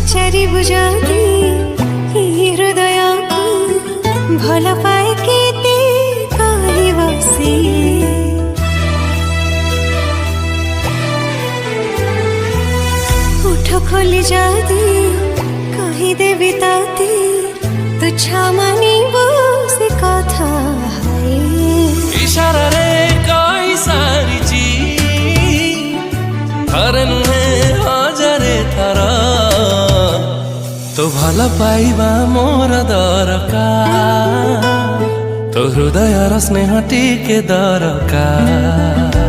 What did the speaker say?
पचारि बुझाती हृदय को भल पाए केते कहबसी उठ खोली जाती कहीदेवी ताती तुच्छा मानिबो से कथा है इशारा रे कही सारिची थरे नुहे हजारे थर तो भल पाइबा मोर दरकार तो हृदय स्नेह टिके दरकार।